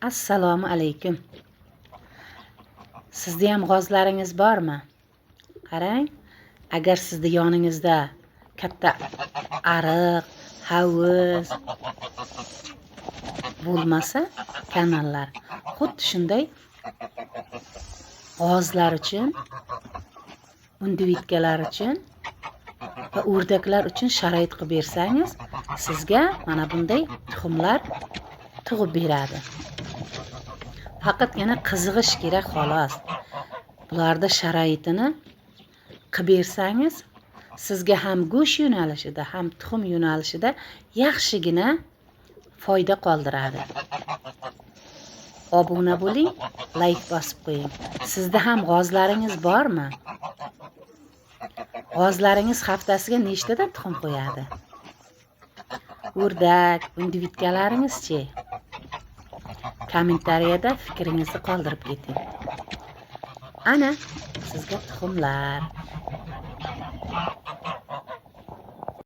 Assalomu alaykum. Sizda ham g'ozlaringiz bormi? Qarang, agar sizda yoningizda katta ariq, havuz bo'lmasa, kanallar xuddi shunday g'ozlar uchun, individlar uchun va o'rdaklar uchun sharoit qilib bersangiz, sizga mana bunday tuxumlar tug'ib beradi. Faqatgina qizig'ish kerak xolos. Bularda sharoitini qilib bersangiz, sizga ham go'sht yo'nalishida, ham tuxum yo'nalishida yaxshigina foyda qoldiradi. Obuna bo'ling, like bosib qo'ying. Sizda ham g'ozlaringiz bormi? G'ozlaringiz haftasiga nechtadan tuxum qo'yadi? O'rdak, individkalaringiz-chi? Kommentariyada fikringizni qoldirib keting. Ana, sizga tuxumlar.